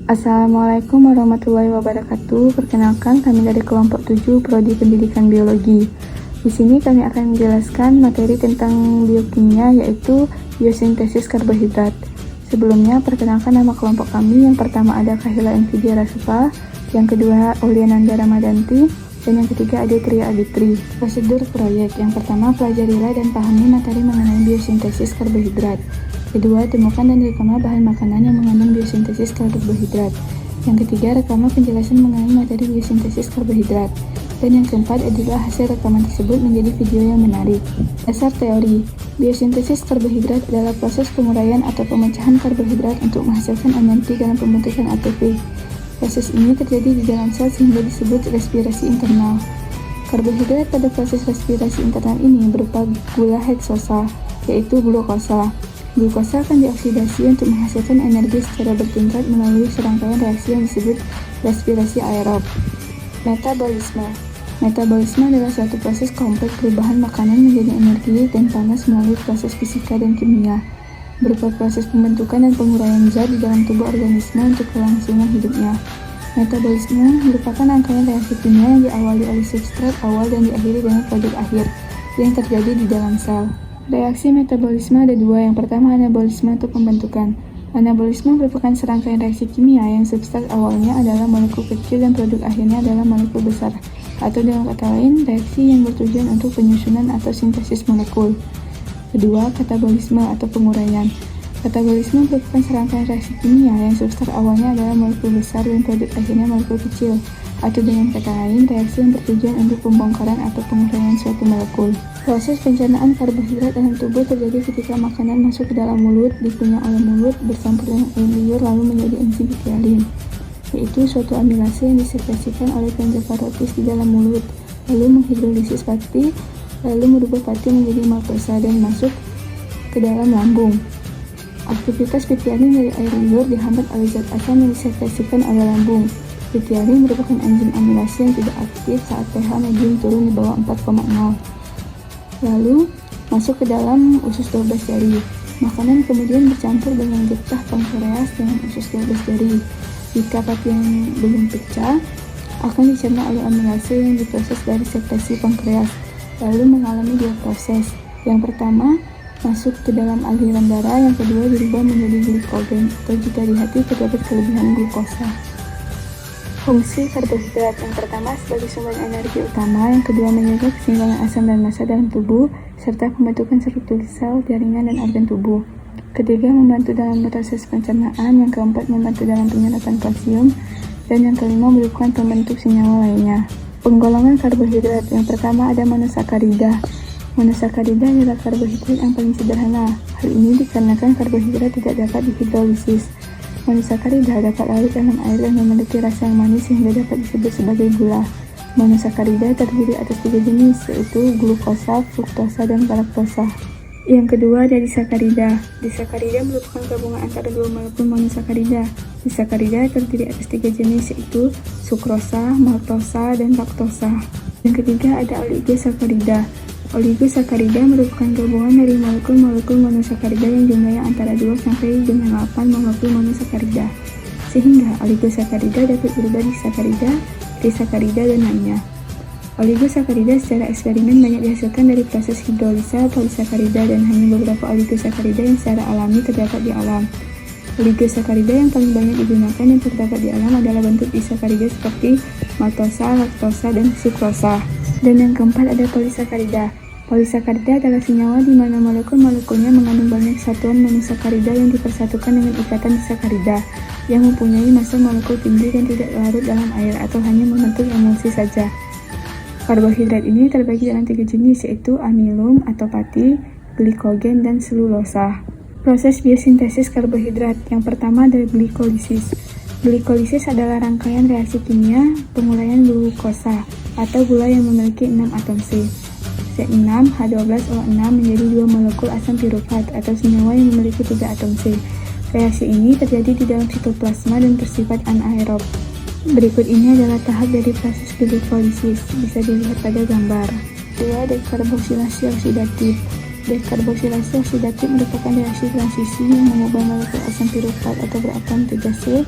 Assalamualaikum warahmatullahi wabarakatuh. Perkenalkan, kami dari kelompok 7 Prodi Pendidikan Biologi. Di sini kami akan menjelaskan materi tentang biokimia, yaitu biosintesis karbohidrat. Sebelumnya, perkenalkan nama kelompok kami. Yang pertama ada Kahila Envidia Rasufa, yang kedua Auliananda Ramadanti, dan yang ketiga ada Tria Aditri. Prosedur proyek: yang pertama, pelajarilah dan pahami materi mengenai biosintesis karbohidrat. Kedua, temukan dan rekama bahan makanan yang mengandung biosintesis karbohidrat. Yang ketiga, rekama penjelasan mengenai materi biosintesis karbohidrat. Dan yang keempat adalah hasil rekaman tersebut menjadi video yang menarik. Dasar teori: biosintesis karbohidrat adalah proses penguraian atau pemecahan karbohidrat untuk menghasilkan energi dalam pembentukan ATP. Proses ini terjadi di dalam sel sehingga disebut respirasi internal. Karbohidrat pada proses respirasi internal ini berupa gula heksosa, yaitu glukosa. Glukosa akan dioksidasi untuk menghasilkan energi secara bertingkat melalui serangkaian reaksi yang disebut respirasi aerob. Metabolisme. Metabolisme adalah suatu proses kompleks perubahan makanan menjadi energi dan panas melalui proses fisika dan kimia, berupa proses pembentukan dan penguraian zat di dalam tubuh organisme untuk kelangsungan hidupnya. Metabolisme merupakan rangkaian reaksi kimia yang diawali oleh substrat awal dan diakhiri dengan produk akhir yang terjadi di dalam sel. Reaksi metabolisme ada dua. Yang pertama, anabolisme atau pembentukan. Anabolisme merupakan serangkaian reaksi kimia yang substrat awalnya adalah molekul kecil dan produk akhirnya adalah molekul besar, atau dengan kata lain, reaksi yang bertujuan untuk penyusunan atau sintesis molekul. Kedua, katabolisme atau penguraian. Katabolisme merupakan serangkaian reaksi kimia yang substrat awalnya adalah molekul besar dan produk akhirnya molekul kecil, atau dengan kata lain, reaksi yang bertujuan untuk pembongkaran atau penguraian suatu molekul. Proses pencernaan karbohidrat dalam tubuh terjadi ketika makanan masuk ke dalam mulut, dikunyah oleh mulut, bercampur dengan air liur lalu menjadi enzim pitialin, yaitu suatu amilase yang disekresikan oleh kelenjar parotis di dalam mulut, lalu menghidrolisis pati, lalu merubah pati menjadi maltosa dan masuk ke dalam lambung. Aktivitas pitialin dari air liur dihambat oleh zat asam yang disekresikan oleh lambung. Pitialin merupakan enzim amilase yang tidak aktif saat pH medium turun di bawah 4,0. Lalu masuk ke dalam usus 12 jari. Makanan kemudian bercampur dengan getah pankreas dengan usus 12 jari. Jika pati yang belum pecah, akan dicerna oleh amilase yang diproses dari sekresi pankreas, lalu mengalami dua proses. Yang pertama, masuk ke dalam aliran darah, yang kedua dirubah menjadi glikogen, atau jika di hati terdapat kelebihan glukosa. Fungsi karbohidrat: yang pertama sebagai sumber energi utama, yang kedua menjaga keseimbangan asam dan massa dalam tubuh, serta pembentukan struktur sel, jaringan, dan organ tubuh. Ketiga, membantu dalam proses pencernaan, yang keempat membantu dalam penyerapan kalsium, dan yang kelima merupakan pembentuk senyawa lainnya. Penggolongan karbohidrat: yang pertama ada monosakarida. Monosakarida adalah karbohidrat yang paling sederhana. Hal ini dikarenakan karbohidrat tidak dapat dihidrolisis. Monosakarida dapat larut dalam air dan memiliki rasa yang manis sehingga dapat disebut sebagai gula. Monosakarida terdiri atas 3 jenis, yaitu glukosa, fruktosa, dan galaktosa. Yang kedua ada disakarida. Disakarida merupakan gabungan antara dua molekul monosakarida. Disakarida terdiri atas 3 jenis, yaitu sukrosa, maltosa, dan laktosa. Yang ketiga ada oligosakarida. Oligosakarida merupakan gabungan dari molekul-molekul monosakarida yang jumlahnya antara 2 sampai dengan 8 molekul monosakarida. Sehingga oligosakarida dapat berubah disakarida, trisakarida, dan lainnya. Oligosakarida secara eksperimen banyak dihasilkan dari proses hidrolisa polisakarida dan hanya beberapa oligosakarida yang secara alami terdapat di alam. Oligosakarida yang paling banyak digunakan dan terdapat di alam adalah bentuk disakarida seperti maltosa, laktosa, dan sukrosa. Dan yang keempat ada polisakarida. Polisakarida adalah senyawa di mana molekul-molekulnya mengandung banyak satuan monosakarida yang dipersatukan dengan ikatan disakarida yang mempunyai massa molekul tinggi dan tidak larut dalam air atau hanya membentuk emulsi saja. Karbohidrat ini terbagi dalam 3 jenis, yaitu amilum atau pati, glikogen, dan selulosa. Proses biosintesis karbohidrat: yang pertama adalah glikolisis. Glikolisis adalah rangkaian reaksi kimia penguraian glukosa atau gula yang memiliki 6 atom C6H12O6 menjadi 2 molekul asam piruvat atau senyawa yang memiliki 3 atom C. Reaksi ini terjadi di dalam sitoplasma dan bersifat anaerob. Berikut ini adalah tahap dari proses glikolisis, bisa dilihat pada gambar. 2. Dekarboksilasi oksidatif. Dekarboksilasi oksidatif merupakan reaksi transisi yang mengubah molekul asam piruvat atau beratom 3C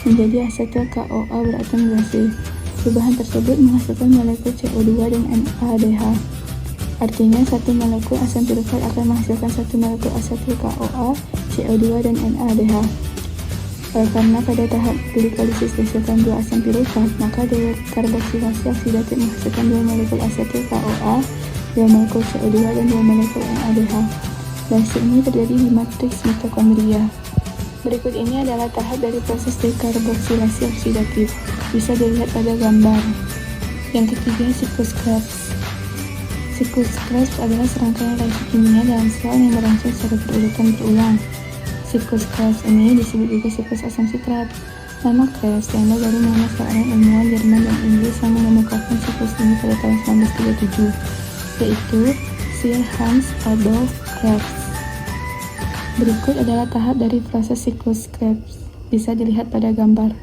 menjadi asetil KOA beratom gasi. Perubahan tersebut menghasilkan molekul CO2 dan NADH. Artinya, satu molekul asam pirufat akan menghasilkan satu molekul asetil KOA, CO2, dan NADH. Karena pada tahap glikolisis dihasilkan dua asam pirufat, maka dekarboksilasi oksidatif menghasilkan dua molekul asetil KOA, dua molekul CO2, dan dua molekul NADH. Reaksi ini terjadi di matriks mitokondria. Berikut ini adalah tahap dari proses dekarboksilasi oksidatif. Bisa dilihat pada gambar. Yang ketiga, siklus Krebs. Siklus Krebs adalah serangkaian reaksi kimia dalam sel yang berlangsung secara berulang. Siklus Krebs ini disebut juga siklus asam sitrat. Nama Krebs diambil dari nama seorang ilmuwan Jerman dan Inggris yang mengemukakan siklus ini pada tahun 1937, yaitu Sir Hans Adolf Krebs. Berikut adalah tahap dari proses siklus Krebs. Bisa dilihat pada gambar.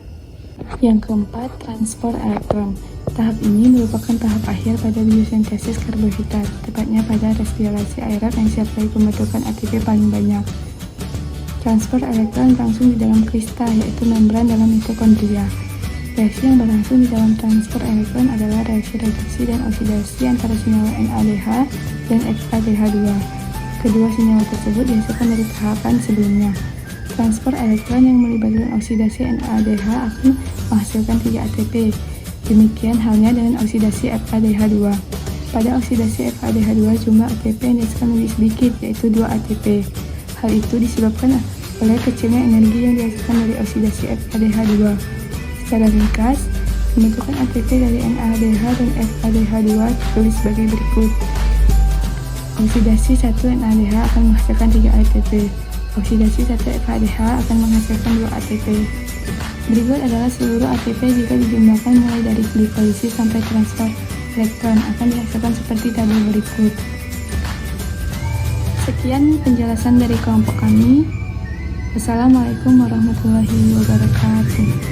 Yang keempat, transport elektron. Tahap ini merupakan tahap akhir pada biosintesis karbohidrat, tepatnya pada respirasi aerob yang disertai pembentukan ATP paling banyak. Transport elektron berlangsung di dalam kristal, yaitu membran dalam mitokondria. Reaksi yang berlangsung di dalam transport elektron adalah reaksi reduksi dan oksidasi antara senyawa NADH dan FADH2. Kedua senyawa tersebut dihasilkan dari tahapan sebelumnya. Transport elektron yang melibatkan oksidasi NADH akan menghasilkan 3 ATP. Demikian halnya dengan oksidasi FADH2. Pada oksidasi FADH2, jumlah ATP yang dihasilkan lebih sedikit, yaitu 2 ATP. Hal itu disebabkan oleh kecilnya energi yang dihasilkan dari oksidasi FADH2. Secara ringkas, pembentukan ATP dari NADH dan FADH2 ditulis sebagai berikut. Oksidasi 1 NADH akan menghasilkan 3 ATP. Oksidasi 1 FADH akan menghasilkan 2 ATP. Berikut adalah seluruh ATP jika dijumlahkan mulai dari glikolisis sampai transfer elektron akan dihasilkan seperti tabel berikut. Sekian penjelasan dari kelompok kami. Wassalamualaikum warahmatullahi wabarakatuh.